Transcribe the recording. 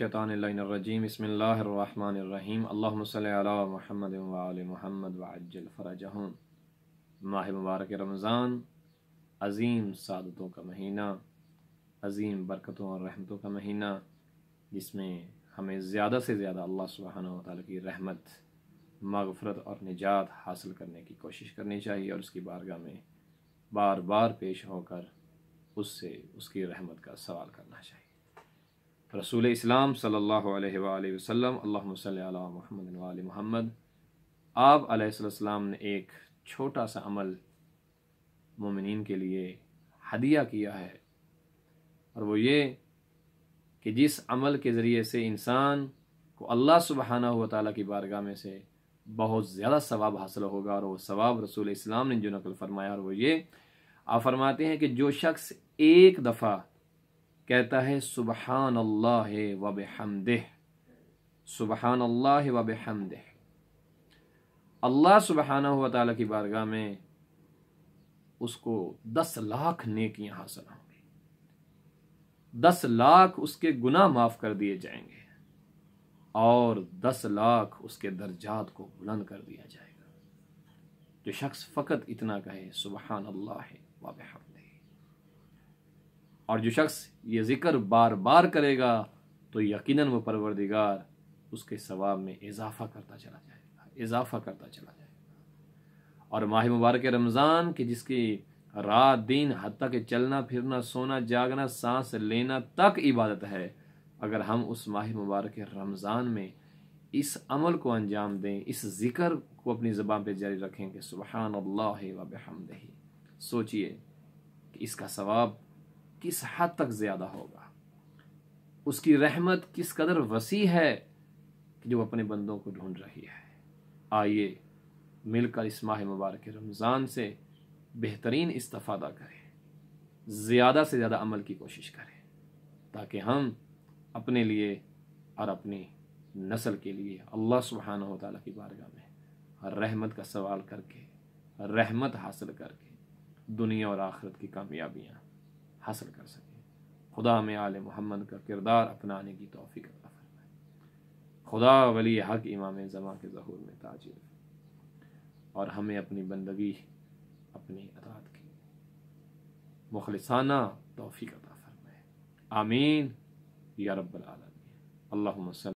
شیطان اللہ الرجیم بسم اللہ الرحمن الرحیم اللہم صلی علی محمد وآل محمد وعجل فرجہم۔ ماہ مبارک رمضان عظیم سعادتوں کا مہینہ، عظیم برکتوں اور رحمتوں کا مہینہ، جس میں ہمیں زیادہ سے زیادہ اللہ سبحانہ وتعالی کی رحمت، مغفرت اور نجات حاصل کرنے کی کوشش کرنی چاہیے، اور اس کی بارگاہ میں بار بار پیش ہو کر اس سے اس کی رحمت کا سوال کرنا چاہیے۔ رسول اسلام صلی اللہ علیہ وآلہ وسلم، اللہم صلی علی محمد وآل محمد، آپ علیہ السلام نے ایک چھوٹا سا عمل مومنین کے لیے ہدیہ کیا ہے، اور وہ یہ کہ جس عمل کے ذریعے سے انسان کو اللہ سبحانہ وتعالی کی بارگاہ میں سے بہت زیادہ ثواب حاصل ہوگا، اور وہ ثواب رسول اسلام نے جو نقل فرمایا، اور وہ یہ آپ فرماتے ہیں کہ جو شخص ایک دفعہ کہتا ہے سبحان اللہ و بحمدہ، سبحان اللہ و بحمدہ، اللہ سبحانہ وتعالی کی بارگاہ میں اس کو 10 لاکھ نیکیاں حاصل ہوں گی، 10 لاکھ اس کے گناہ معاف کر دیے جائیں گے، اور 10 لاکھ اس کے درجات کو بلند کر دیا جائے گا۔ جو شخص فقط اتنا کہے سبحان اللہ و بحمدہ، اور جو شخص یہ ذکر بار بار کرے گا تو یقیناً وہ پروردگار اس کے ثواب میں اضافہ کرتا چلا جائے گا، اضافہ کرتا چلا جائے گا۔ اور ماہ مبارک رمضان کی جس کی رات دن حتیٰ کہ چلنا پھرنا، سونا جاگنا، سانس لینا تک عبادت ہے، اگر ہم اس ماہ مبارک رمضان میں اس عمل کو انجام دیں، اس ذکر کو اپنی زبان پہ جاری رکھیں کہ سبحان اللہ و بحمدہ، سوچئے کہ اس کا ثواب کس حد تک زیادہ ہوگا، اس کی رحمت کس قدر وسیع ہے کہ جو اپنے بندوں کو ڈھونڈ رہی ہے۔ آئیے مل کر اس ماہ مبارک رمضان سے بہترین استفادہ کریں، زیادہ سے زیادہ عمل کی کوشش کریں، تاکہ ہم اپنے لیے اور اپنی نسل کے لیے اللہ سبحانہ وتعالی کی بارگاہ میں رحمت کا سوال کر کے، رحمت حاصل کر کے دنیا اور آخرت کی کامیابیاں حاصل کر سکیں۔ خدا ہمیں آل محمد کا کردار اپنانے کی توفیق عطا فرمائے۔ خدا ولی حق امام زمان کے ظہور میں تاجر، اور ہمیں اپنی بندگی، اپنی اطاعت کی مخلصانہ توفیق عطا فرمائے۔ آمین یا رب العالمین۔ اللہم صلی